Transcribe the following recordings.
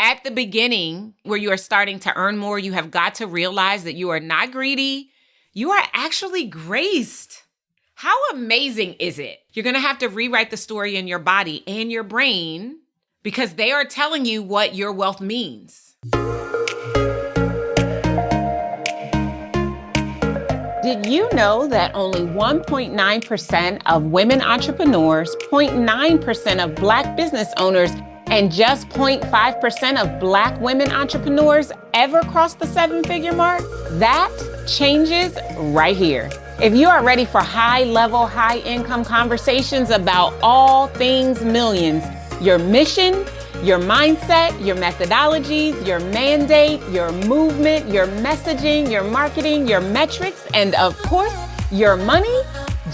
At the beginning, where you are starting to earn more, you have got to realize that you are not greedy. You are actually graced. How amazing is it? You're going to have to rewrite the story in your body and your brain because they are telling you what your wealth means. Did you know that only 1.9% of women entrepreneurs, 0.9% of Black business owners, and just 0.5% of Black women entrepreneurs ever cross the seven-figure mark? That changes right here. If you are ready for high-level, high-income conversations about all things millions, your mission, your mindset, your methodologies, your mandate, your movement, your messaging, your marketing, your metrics, and of course, your money,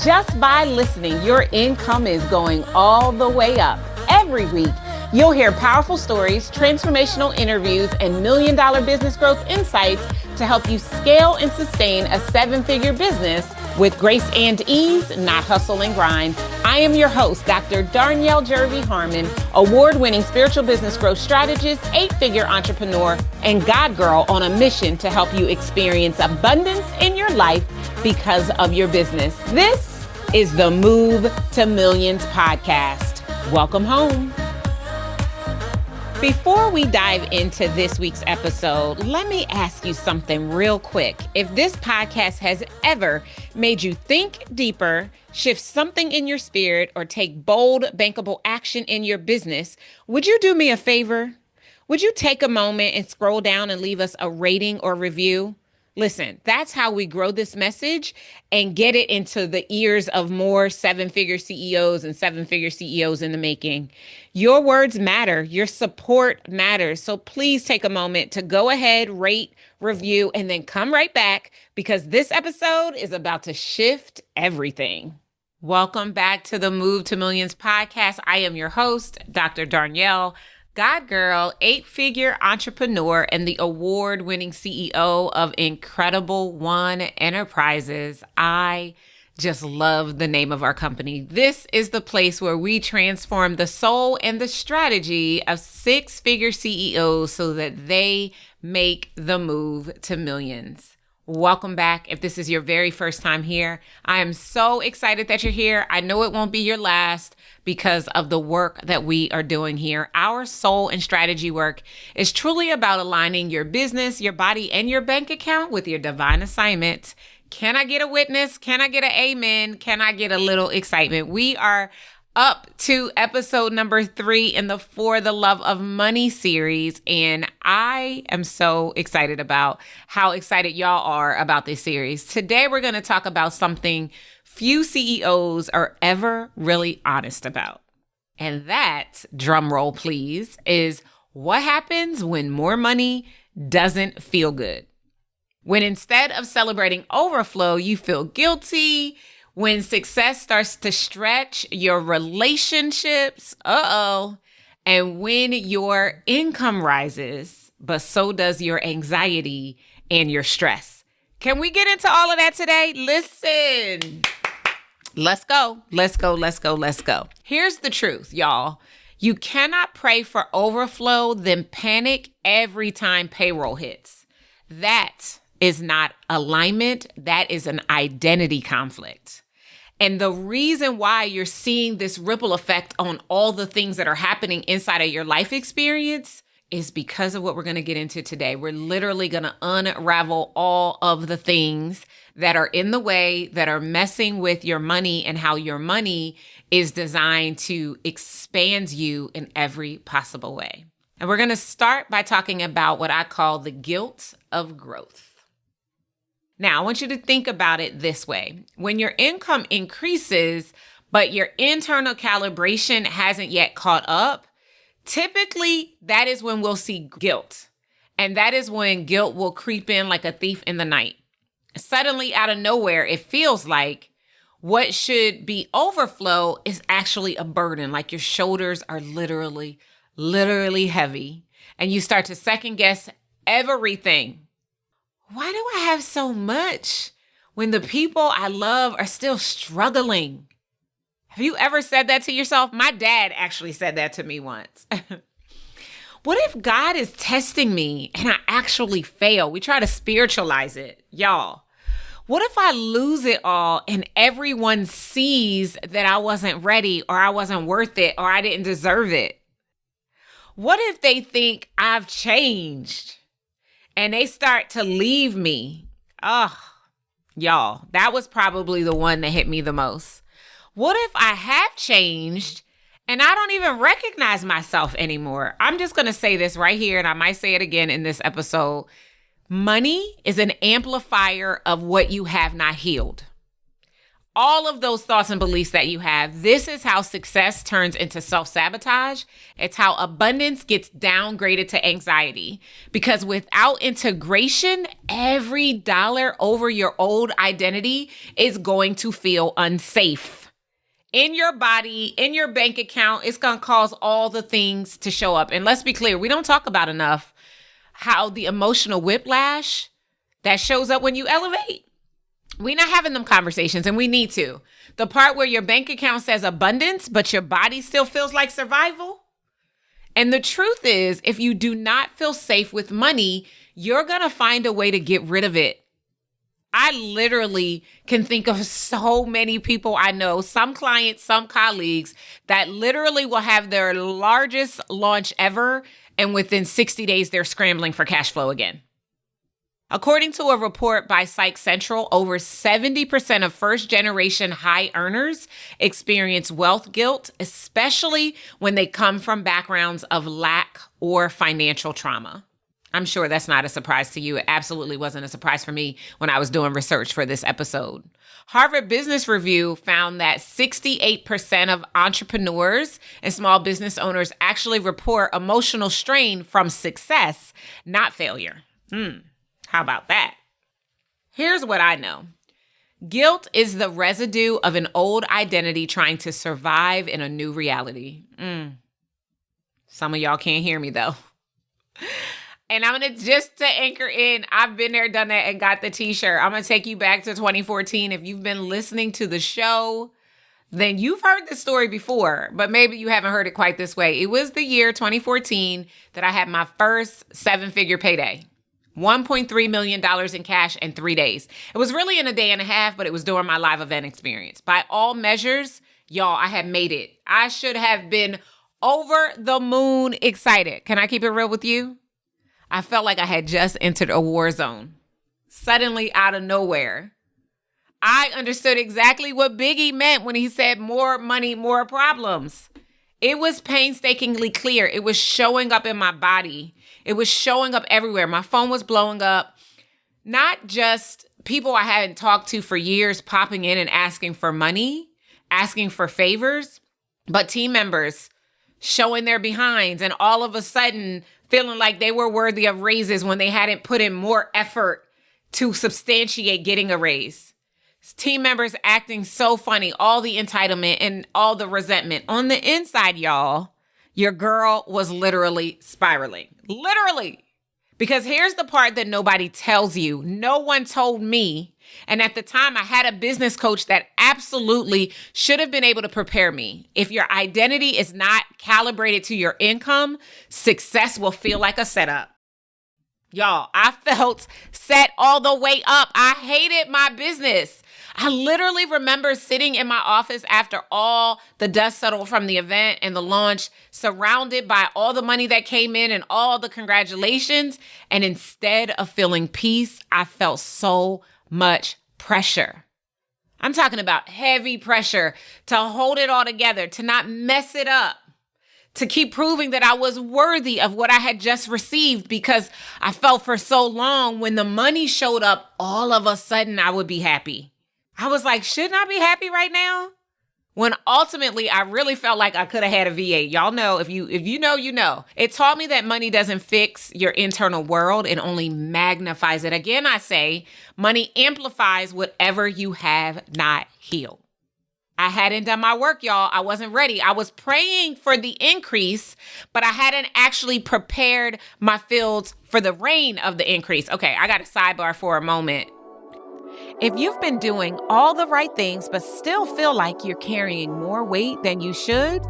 just by listening, your income is going all the way up. Every week, you'll hear powerful stories, transformational interviews, and million-dollar business growth insights to help you scale and sustain a seven-figure business with grace and ease, not hustle and grind. I am your host, Dr. Darnyelle Jervey Harmon, award-winning spiritual business growth strategist, eight-figure entrepreneur, and God girl on a mission to help you experience abundance in your life because of your business. This is the Move to Millions podcast. Welcome home. Before we dive into this week's episode, let me ask you something real quick. If this podcast has ever made you think deeper, shift something in your spirit, or take bold, bankable action in your business, would you do me a favor? Would you take a moment and scroll down and leave us a rating or review? Listen, that's how we grow this message and get it into the ears of more seven-figure CEOs and seven-figure CEOs in the making. Your words matter. Your support matters. So please take a moment to go ahead, rate, review, and then come right back because this episode is about to shift everything. Welcome back to the Move to Millions podcast. I am your host, Dr. Darnyelle, God girl, eight-figure entrepreneur, and the award-winning CEO of Incredible One Enterprises. I just love the name of our company. This is the place where we transform the soul and the strategy of six-figure CEOs so that they make the move to millions. Welcome back. If this is your very first time here, I am so excited that you're here. I know it won't be your last because of the work that we are doing here. Our soul and strategy work is truly about aligning your business, your body, and your bank account with your divine assignment. Can I get a witness? Can I get an amen? Can I get a little excitement? We are up to episode number 3 in the For the Love of Money series. And I am so excited about how excited y'all are about this series. Today, we're going to talk about something few CEOs are ever really honest about. And that, drum roll please, is what happens when more money doesn't feel good. When instead of celebrating overflow, you feel guilty. When success starts to stretch your relationships, and when your income rises, but so does your anxiety and your stress. Can we get into all of that today? Listen, let's go. Here's the truth, y'all. You cannot pray for overflow, then panic every time payroll hits. That is not alignment. That is an identity conflict. And the reason why you're seeing this ripple effect on all the things that are happening inside of your life experience is because of what we're going to get into today. We're literally going to unravel all of the things that are in the way, that are messing with your money and how your money is designed to expand you in every possible way. And we're going to start by talking about what I call the guilt of growth. Now, I want you to think about it this way. When your income increases, but your internal calibration hasn't yet caught up, typically that is when we'll see guilt. And that is when guilt will creep in like a thief in the night. Suddenly, out of nowhere, it feels like what should be overflow is actually a burden, like your shoulders are literally heavy. And you start to second guess everything. Why do I have so much when the people I love are still struggling? Have you ever said that to yourself? My dad actually said that to me once. What if God is testing me and I actually fail? We try to spiritualize it, y'all. What if I lose it all and everyone sees that I wasn't ready or I wasn't worth it or I didn't deserve it? What if they think I've changed and they start to leave me? Oh, y'all, that was probably the one that hit me the most. What if I have changed and I don't even recognize myself anymore? I'm just going to say this right here, and I might say it again in this episode. Money is an amplifier of what you have not healed. All of those thoughts and beliefs that you have, this is how success turns into self-sabotage. It's how abundance gets downgraded to anxiety. Because without integration, every dollar over your old identity is going to feel unsafe. In your body, in your bank account, it's going to cause all the things to show up. And let's be clear, we don't talk about enough how the emotional whiplash that shows up when you elevate. We're not having them conversations, and we need to. The part where your bank account says abundance, but your body still feels like survival. And the truth is, if you do not feel safe with money, you're going to find a way to get rid of it. I literally can think of so many people I know, some clients, some colleagues, that literally will have their largest launch ever, and within 60 days, they're scrambling for cash flow again. According to a report by Psych Central, over 70% of first-generation high earners experience wealth guilt, especially when they come from backgrounds of lack or financial trauma. I'm sure that's not a surprise to you. It absolutely wasn't a surprise for me when I was doing research for this episode. Harvard Business Review found that 68% of entrepreneurs and small business owners actually report emotional strain from success, not failure. How about that? Here's what I know. Guilt is the residue of an old identity trying to survive in a new reality. Some of y'all can't hear me though. And I'm going to, just to anchor in, I've been there, done that, and got the t-shirt. I'm going to take you back to 2014. If you've been listening to the show, then you've heard this story before, but maybe you haven't heard it quite this way. It was the year 2014 that I had my first 7-figure payday. $1.3 million in cash in 3 days. It was really in a day and a half, but it was during my live event experience. By all measures, y'all, I had made it. I should have been over the moon excited. Can I keep it real with you? I felt like I had just entered a war zone. Suddenly, out of nowhere, I understood exactly what Biggie meant when he said more money, more problems. It was painstakingly clear. It was showing up in my body. It was showing up everywhere. My phone was blowing up. Not just people I hadn't talked to for years popping in and asking for money, asking for favors, but team members showing their behinds and all of a sudden feeling like they were worthy of raises when they hadn't put in more effort to substantiate getting a raise. Team members acting so funny, all the entitlement and all the resentment. On the inside, y'all, your girl was literally spiraling. Literally. Because here's the part that nobody tells you. No one told me. And at the time, I had a business coach that absolutely should have been able to prepare me. If your identity is not calibrated to your income, success will feel like a setup. Y'all, I felt set all the way up. I hated my business. I literally remember sitting in my office after all the dust settled from the event and the launch, surrounded by all the money that came in and all the congratulations. And instead of feeling peace, I felt so much pressure. I'm talking about heavy pressure to hold it all together, to not mess it up, to keep proving that I was worthy of what I had just received, because I felt for so long when the money showed up, all of a sudden I would be happy. I was like, shouldn't I be happy right now? When ultimately I really felt like I could have had a V8. Y'all know, if you know, you know. It taught me that money doesn't fix your internal world. It only magnifies it. Again, I say money amplifies whatever you have not healed. I hadn't done my work, y'all. I wasn't ready. I was praying for the increase, but I hadn't actually prepared my fields for the rain of the increase. Okay, I got a sidebar for a moment. If you've been doing all the right things, but still feel like you're carrying more weight than you should,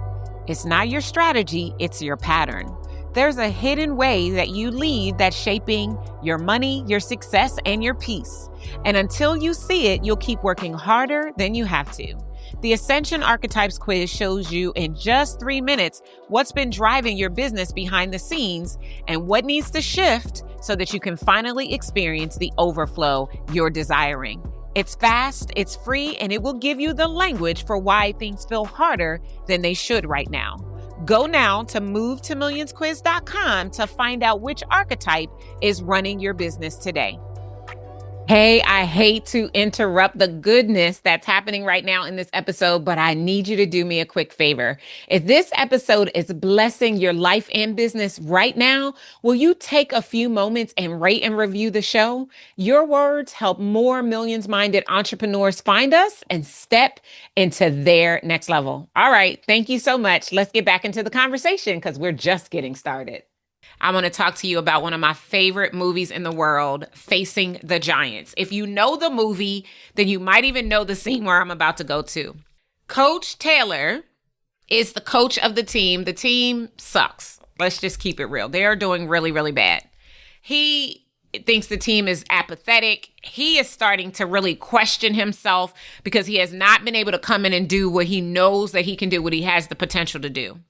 it's not your strategy, it's your pattern. There's a hidden way that you lead that's shaping your money, your success, and your peace. And until you see it, you'll keep working harder than you have to. The Ascension Archetypes quiz shows you in just 3 minutes what's been driving your business behind the scenes and what needs to shift so that you can finally experience the overflow you're desiring. It's fast, it's free, and it will give you the language for why things feel harder than they should right now. Go now to movetomillionsquiz.com to find out which archetype is running your business today. Hey, I hate to interrupt the goodness that's happening right now in this episode, but I need you to do me a quick favor. If this episode is blessing your life and business right now, will you take a few moments and rate and review the show? Your words help more millions-minded entrepreneurs find us and step into their next level. All right, thank you so much. Let's get back into the conversation because we're just getting started. I want to talk to you about one of my favorite movies in the world, Facing the Giants. If you know the movie, then you might even know the scene where I'm about to go to. Coach Taylor is the coach of the team. The team sucks. Let's just keep it real. They are doing really, really bad. He thinks the team is apathetic. He is starting to really question himself because he has not been able to come in and do what he knows that he can do, what he has the potential to do.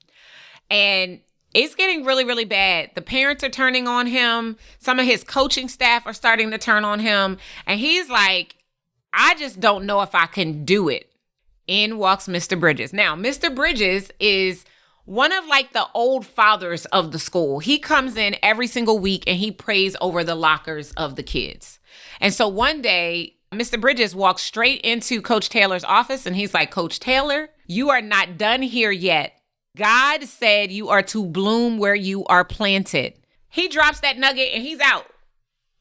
And it's getting really, really bad. The parents are turning on him. Some of his coaching staff are starting to turn on him. And he's like, I just don't know if I can do it. In walks Mr. Bridges. Now, Mr. Bridges is one of like the old fathers of the school. He comes in every single week and he prays over the lockers of the kids. And so one day, Mr. Bridges walks straight into Coach Taylor's office and he's like, Coach Taylor, you are not done here yet. God said you are to bloom where you are planted. He drops that nugget and he's out.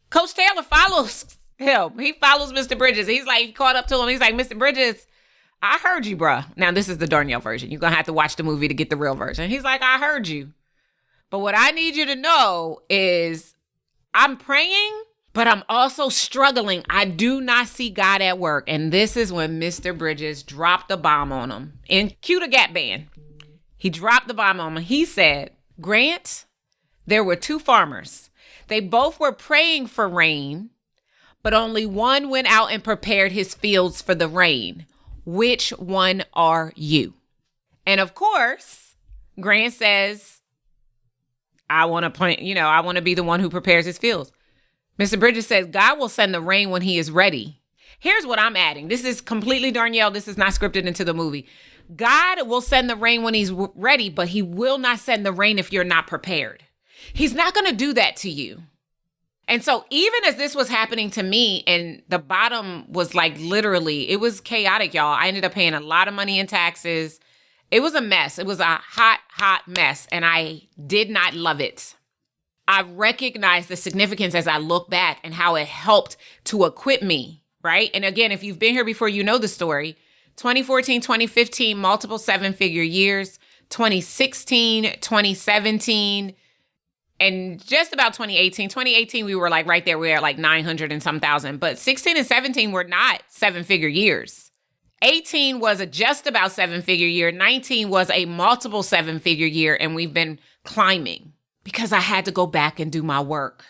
Coach Taylor follows him. He follows Mr. Bridges. He's like, he caught up to him. He's like, Mr. Bridges, I heard you, bruh. Now, this is the Darnyelle version. You're going to have to watch the movie to get the real version. He's like, I heard you. But what I need you to know is I'm praying, but I'm also struggling. I do not see God at work. And this is when Mr. Bridges dropped the bomb on him. And cue the Gap Band. He dropped the bomb on him. He said, Grant, there were 2 farmers. They both were praying for rain, but only one went out and prepared his fields for the rain. Which one are you? And of course, Grant says, I want to plant, I want to be the one who prepares his fields. Mr. Bridges says, God will send the rain when he is ready. Here's what I'm adding. This is completely Darnyelle. This is not scripted into the movie. God will send the rain when he's ready, but he will not send the rain if you're not prepared. He's not going to do that to you. And so even as this was happening to me and the bottom was like literally, it was chaotic, y'all. I ended up paying a lot of money in taxes. It was a mess. It was a hot, hot mess. And I did not love it. I recognized the significance as I look back and how it helped to equip me, right? And again, if you've been here before, you know the story. 2014, 2015, multiple 7-figure years, 2016, 2017, and just about 2018. 2018, we were like right there. We were at like 900 and some thousand, but 16 and 17 were not 7-figure years. 18 was a just about 7-figure year. 19 was a multiple 7-figure year. And we've been climbing because I had to go back and do my work.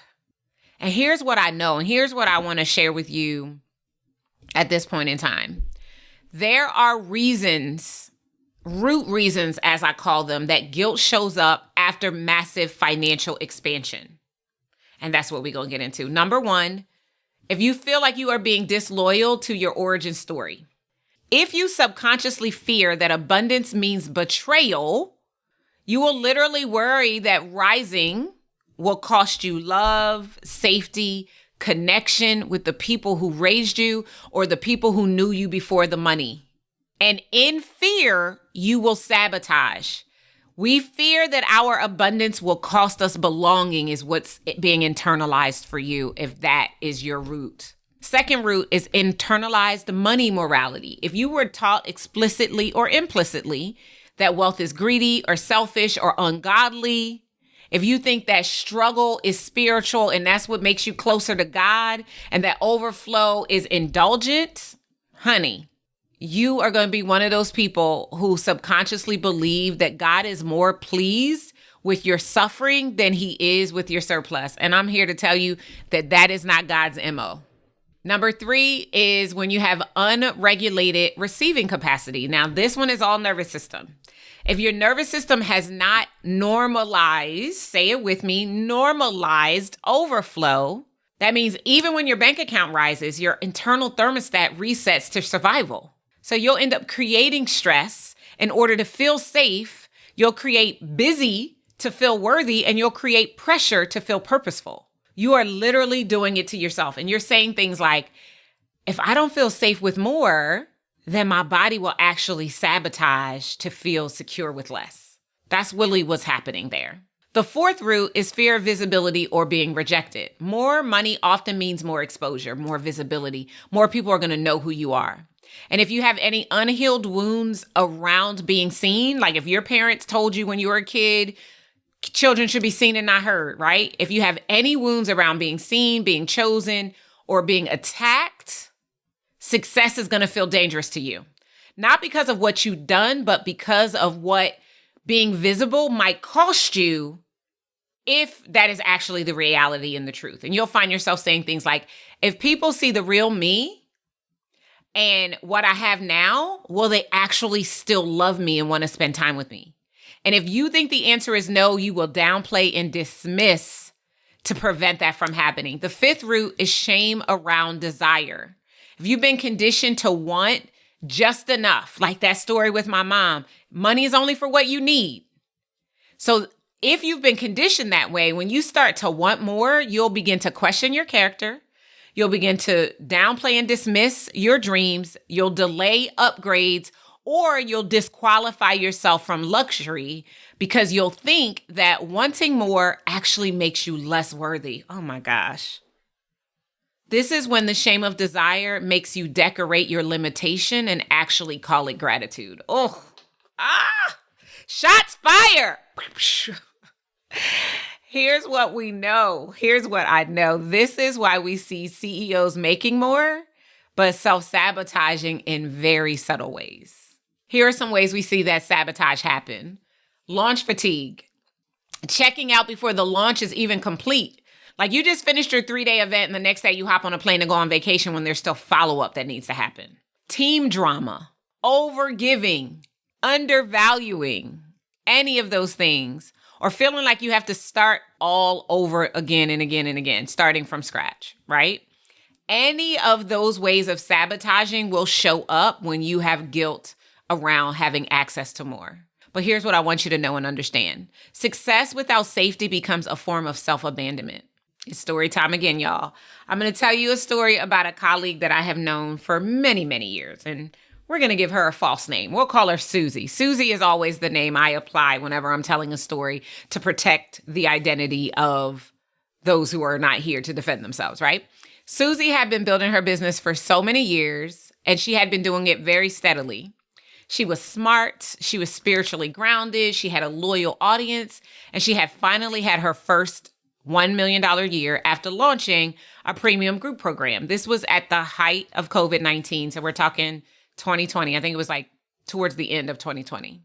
And here's what I know. And here's what I want to share with you at this point in time. There are reasons, root reasons, as I call them, that guilt shows up after massive financial expansion. And that's what we're going to get into. Number 1, if you feel like you are being disloyal to your origin story, if you subconsciously fear that abundance means betrayal, you will literally worry that rising will cost you love, safety, connection with the people who raised you or the people who knew you before the money. And in fear, you will sabotage. We fear that our abundance will cost us belonging is what's being internalized for you if that is your root. Second root is internalized money morality. If you were taught explicitly or implicitly that wealth is greedy or selfish or ungodly, if you think that struggle is spiritual and that's what makes you closer to God and that overflow is indulgent, honey, you are going to be one of those people who subconsciously believe that God is more pleased with your suffering than he is with your surplus. And I'm here to tell you that that is not God's MO. Number 3 is when you have unregulated receiving capacity. Now, this one is all nervous system. If your nervous system has not normalized, say it with me, normalized overflow, that means even when your bank account rises, your internal thermostat resets to survival. So you'll end up creating stress in order to feel safe. You'll create busy to feel worthy, and you'll create pressure to feel purposeful. You are literally doing it to yourself. And you're saying things like, if I don't feel safe with more, then my body will actually sabotage to feel secure with less. That's really what's happening there. The 4th root is fear of visibility or being rejected. More money often means more exposure, more visibility. More people are going to know who you are. And if you have any unhealed wounds around being seen, like if your parents told you when you were a kid, children should be seen and not heard, right? If you have any wounds around being seen, being chosen, or being attacked, success is going to feel dangerous to you. Not because of what you've done, but because of what being visible might cost you if that is actually the reality and the truth. And you'll find yourself saying things like, if people see the real me and what I have now, will they actually still love me and want to spend time with me? And if you think the answer is no, you will downplay and dismiss to prevent that from happening. The 5th root is shame around desire. If you've been conditioned to want just enough, like that story with my mom, money is only for what you need. So if you've been conditioned that way, when you start to want more, you'll begin to question your character. You'll begin to downplay and dismiss your dreams. You'll delay upgrades, or you'll disqualify yourself from luxury because you'll think that wanting more actually makes you less worthy. Oh my gosh. This is when the shame of desire makes you decorate your limitation and actually call it gratitude. Oh, shots fired. Here's what we know. Here's what I know. This is why we see CEOs making more, but self-sabotaging in very subtle ways. Here are some ways we see that sabotage happen. Launch fatigue. Checking out before the launch is even complete. Like you just finished your 3-day event and the next day you hop on a plane to go on vacation when there's still follow-up that needs to happen. Team drama, overgiving, undervaluing, any of those things, or feeling like you have to start all over again and again and again, starting from scratch, right? Any of those ways of sabotaging will show up when you have guilt around having access to more. But here's what I want you to know and understand. Success without safety becomes a form of self-abandonment. It's story time again, y'all. I'm going to tell you a story about a colleague that I have known for many, many years. And we're going to give her a false name. We'll call her Susie. Susie is always the name I apply whenever I'm telling a story to protect the identity of those who are not here to defend themselves, right? Susie had been building her business for so many years, and she had been doing it very steadily. She was smart, she was spiritually grounded, she had a loyal audience, and she had finally had her first $1 million year after launching a premium group program. This was at the height of COVID-19, so we're talking 2020. I think it was like towards the end of 2020.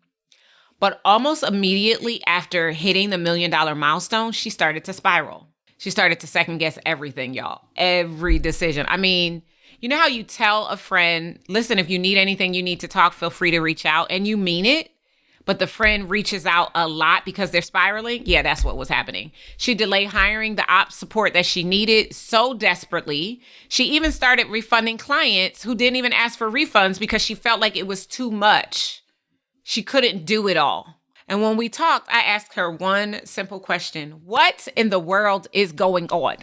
But almost immediately after hitting the $1 million milestone, she started to spiral. She started to second guess everything, y'all. Every decision. I mean, you know how you tell a friend, listen, if you need anything, you need to talk, feel free to reach out, and you mean it, but the friend reaches out a lot because they're spiraling? Yeah, that's what was happening. She delayed hiring the ops support that she needed so desperately. She even started refunding clients who didn't even ask for refunds because she felt like it was too much. She couldn't do it all. And when we talked, I asked her one simple question: what in the world is going on?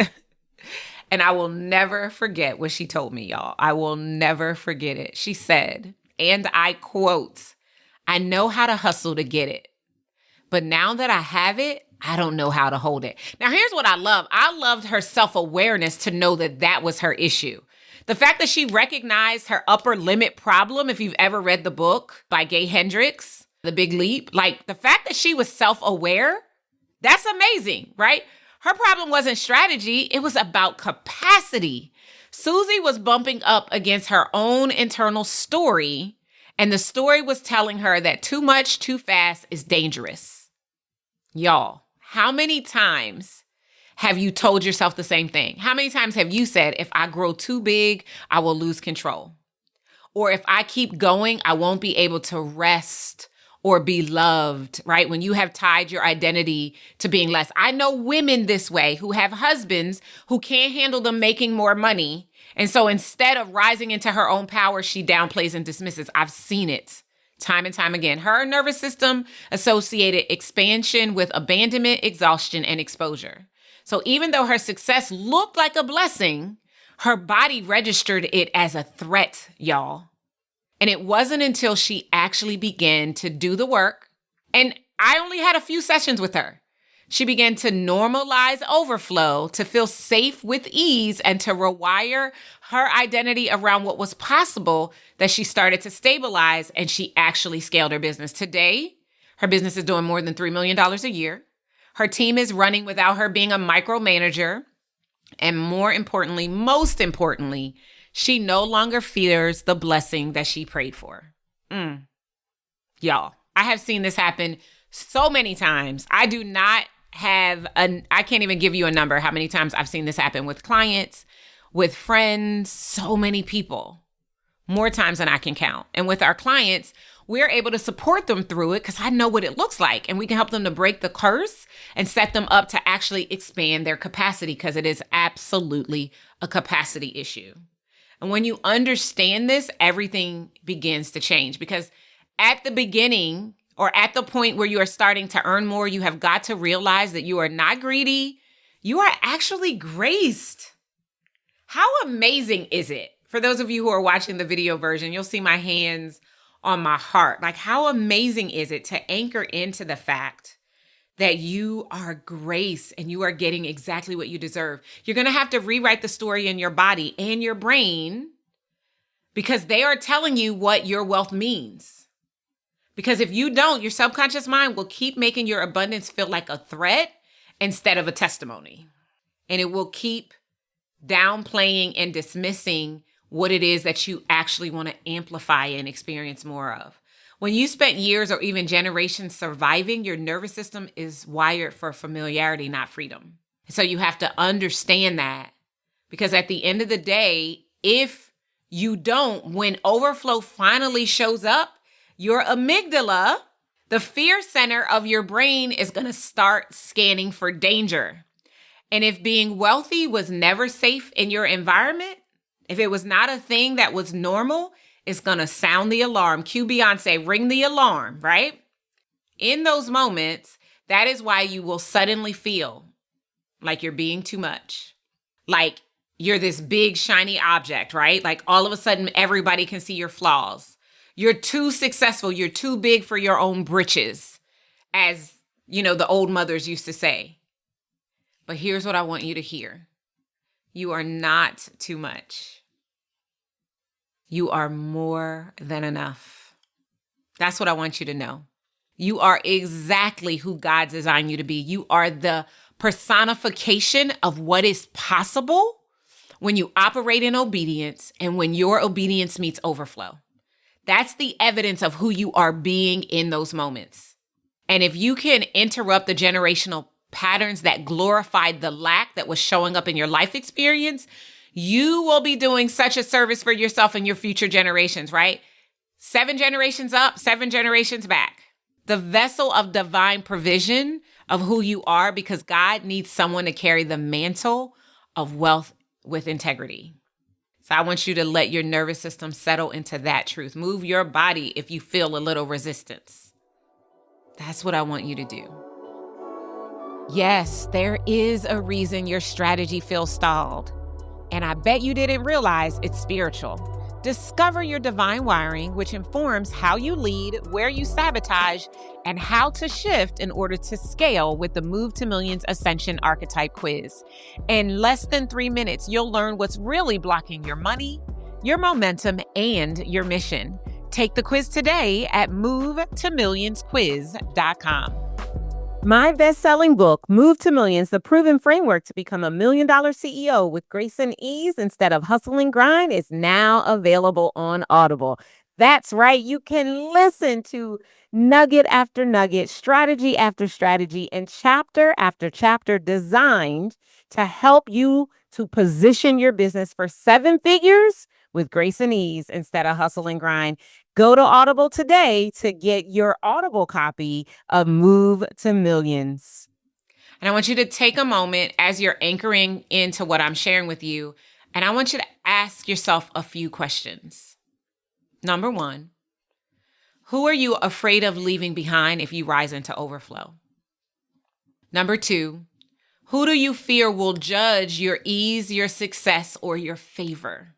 And I will never forget what she told me, y'all. I will never forget it. She said, and I quote, "I know how to hustle to get it, but now that I have it, I don't know how to hold it." Now, here's what I love. I loved her self-awareness to know that that was her issue. The fact that she recognized her upper limit problem, if you've ever read the book by Gay Hendricks, The Big Leap, like the fact that she was self-aware, that's amazing, right? Her problem wasn't strategy. It was about capacity. Susie was bumping up against her own internal story, and the story was telling her that too much, too fast is dangerous. Y'all, how many times have you told yourself the same thing? How many times have you said, if I grow too big, I will lose control? Or if I keep going, I won't be able to rest or be loved, right? When you have tied your identity to being less. I know women this way who have husbands who can't handle them making more money. And so instead of rising into her own power, she downplays and dismisses. I've seen it time and time again. Her nervous system associated expansion with abandonment, exhaustion, and exposure. So even though her success looked like a blessing, her body registered it as a threat, y'all. And it wasn't until she actually began to do the work, and I only had a few sessions with her. She began to normalize overflow, to feel safe with ease, and to rewire her identity around what was possible, that she started to stabilize and she actually scaled her business. Today, her business is doing more than $3 million a year. Her team is running without her being a micromanager. And most importantly, she no longer fears the blessing that she prayed for. Y'all, I have seen this happen so many times. I can't even give you a number how many times I've seen this happen with clients, with friends, so many people, more times than I can count. And with our clients, we're able to support them through it because I know what it looks like, and we can help them to break the curse and set them up to actually expand their capacity, because it is absolutely a capacity issue. And when you understand this, everything begins to change, because at the beginning, or at the point where you are starting to earn more, you have got to realize that you are not greedy. You are actually graced. How amazing is it? For those of you who are watching the video version, you'll see my hands on my heart. Like, how amazing is it to anchor into the fact that you are grace and you are getting exactly what you deserve? You're going to have to rewrite the story in your body and your brain, because they are telling you what your wealth means. Because if you don't, your subconscious mind will keep making your abundance feel like a threat instead of a testimony. And it will keep downplaying and dismissing what it is that you actually want to amplify and experience more of. When you spent years or even generations surviving, your nervous system is wired for familiarity, not freedom. So you have to understand that, because at the end of the day, if you don't, when overflow finally shows up, your amygdala, the fear center of your brain, is going to start scanning for danger. And if being wealthy was never safe in your environment, if it was not a thing that was normal, it's going to sound the alarm. Cue Beyonce, ring the alarm, right? In those moments, that is why you will suddenly feel like you're being too much. Like you're this big, shiny object, right? Like all of a sudden, everybody can see your flaws. You're too successful. You're too big for your own britches, as, the old mothers used to say. But here's what I want you to hear. You are not too much. You are more than enough. That's what I want you to know. You are exactly who God designed you to be. You are the personification of what is possible when you operate in obedience and when your obedience meets overflow. That's the evidence of who you are being in those moments. And if you can interrupt the generational patterns that glorified the lack that was showing up in your life experience, you will be doing such a service for yourself and your future generations, right? 7 generations up, 7 generations back. The vessel of divine provision of who you are, because God needs someone to carry the mantle of wealth with integrity. So I want you to let your nervous system settle into that truth. Move your body if you feel a little resistance. That's what I want you to do. Yes, there is a reason your strategy feels stalled. And I bet you didn't realize it's spiritual. Discover your divine wiring, which informs how you lead, where you sabotage, and how to shift in order to scale with the Move to Millions Ascension Archetype Quiz. In less than 3 minutes, you'll learn what's really blocking your money, your momentum, and your mission. Take the quiz today at movetomillionsquiz.com. My best-selling book, Move to Millions, the proven framework to become $1 million CEO with grace and ease instead of hustle and grind, is now available on Audible. That's right. You can listen to nugget after nugget, strategy after strategy, and chapter after chapter designed to help you to position your business for 7 figures with grace and ease instead of hustle and grind. Go to Audible today to get your Audible copy of Move to Millions. And I want you to take a moment as you're anchoring into what I'm sharing with you, and I want you to ask yourself a few questions. Number 1, who are you afraid of leaving behind if you rise into overflow? Number 2, who do you fear will judge your ease, your success, or your favor?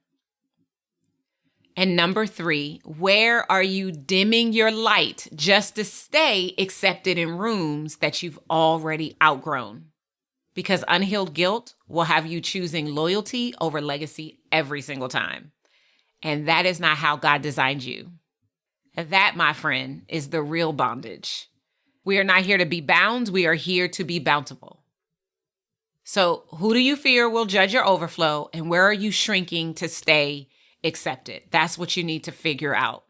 And number 3, where are you dimming your light just to stay accepted in rooms that you've already outgrown? Because unhealed guilt will have you choosing loyalty over legacy every single time. And that is not how God designed you. That, my friend, is the real bondage. We are not here to be bound. We are here to be bountiful. So who do you fear will judge your overflow, and where are you shrinking to stay accepted? That's what you need to figure out.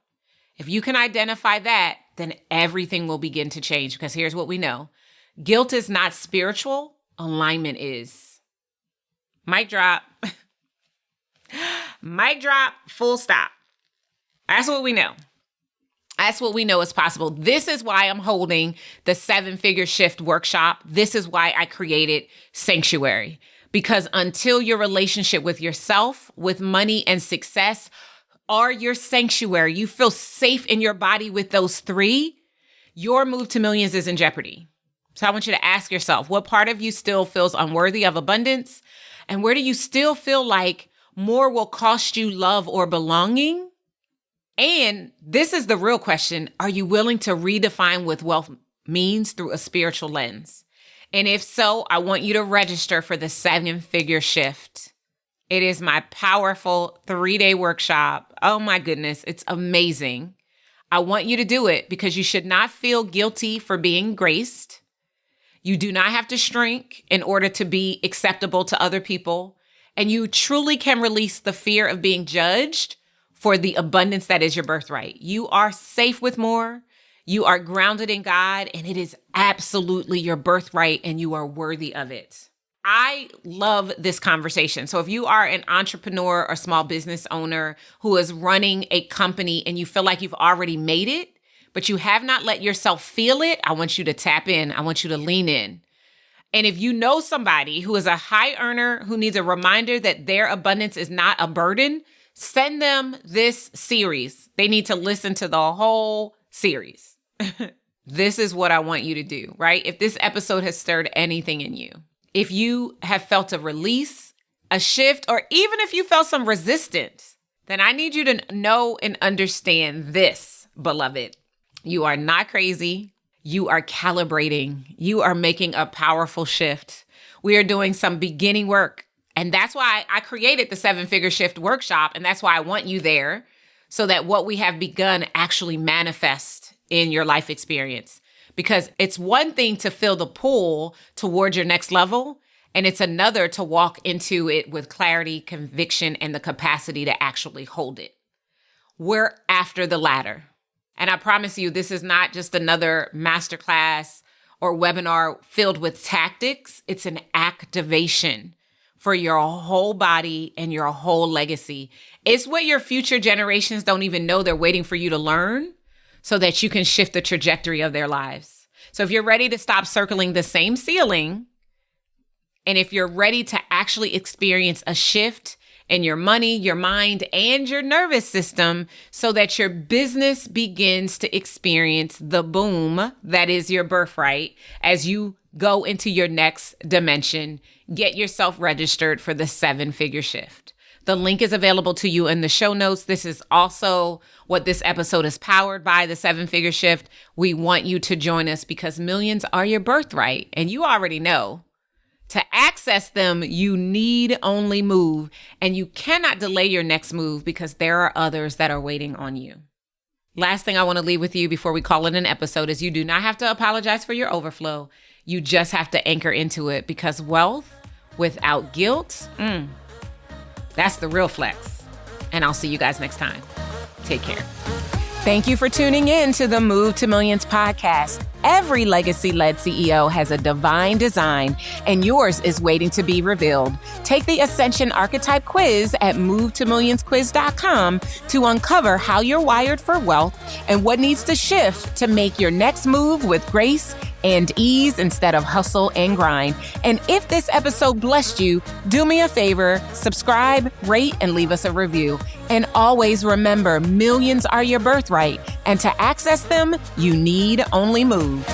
If you can identify that, then everything will begin to change, because here's what we know. Guilt is not spiritual. Alignment is. Mic drop. Mic drop, full stop. That's what we know. That's what we know is possible. This is why I'm holding the 7-figure shift workshop. This is why I created Sanctuary. Because until your relationship with yourself, with money and success are your sanctuary, you feel safe in your body with those 3, your move to millions is in jeopardy. So I want you to ask yourself, what part of you still feels unworthy of abundance? And where do you still feel like more will cost you love or belonging? And this is the real question. Are you willing to redefine what wealth means through a spiritual lens? And if so, I want you to register for the 7-figure shift. It is my powerful 3-day workshop. Oh my goodness, it's amazing. I want you to do it because you should not feel guilty for being graced. You do not have to shrink in order to be acceptable to other people. And you truly can release the fear of being judged for the abundance that is your birthright. You are safe with more. You are grounded in God, and it is absolutely your birthright, and you are worthy of it. I love this conversation. So if you are an entrepreneur or small business owner who is running a company and you feel like you've already made it, but you have not let yourself feel it, I want you to tap in. I want you to lean in. And if you know somebody who is a high earner who needs a reminder that their abundance is not a burden, send them this series. They need to listen to the whole series. This is what I want you to do, right? If this episode has stirred anything in you, if you have felt a release, a shift, or even if you felt some resistance, then I need you to know and understand this, beloved. You are not crazy. You are calibrating. You are making a powerful shift. We are doing some beginning work. And that's why I created the 7-figure shift workshop. And that's why I want you there, so that what we have begun actually manifests in your life experience. Because it's one thing to feel the pull towards your next level, and it's another to walk into it with clarity, conviction, and the capacity to actually hold it. We're after the latter. And I promise you, this is not just another masterclass or webinar filled with tactics. It's an activation for your whole body and your whole legacy. It's what your future generations don't even know they're waiting for you to learn, so that you can shift the trajectory of their lives. So if you're ready to stop circling the same ceiling, and if you're ready to actually experience a shift in your money, your mind, and your nervous system, so that your business begins to experience the boom that is your birthright as you go into your next dimension, get yourself registered for the 7-figure shift. The link is available to you in the show notes. This is also what this episode is powered by, the 7-figure shift. We want you to join us because millions are your birthright, and you already know. To access them, you need only move, and you cannot delay your next move because there are others that are waiting on you. Last thing I want to leave with you before we call it an episode is you do not have to apologize for your overflow. You just have to anchor into it, because wealth without guilt, that's the real flex. And I'll see you guys next time. Take care. Thank you for tuning in to the Move to Millions podcast. Every legacy-led CEO has a divine design, and yours is waiting to be revealed. Take the Ascension Archetype Quiz at movetomillionsquiz.com to uncover how you're wired for wealth and what needs to shift to make your next move with grace and ease instead of hustle and grind. And if this episode blessed you, do me a favor, subscribe, rate, and leave us a review. And always remember, millions are your birthright, and to access them, you need only move.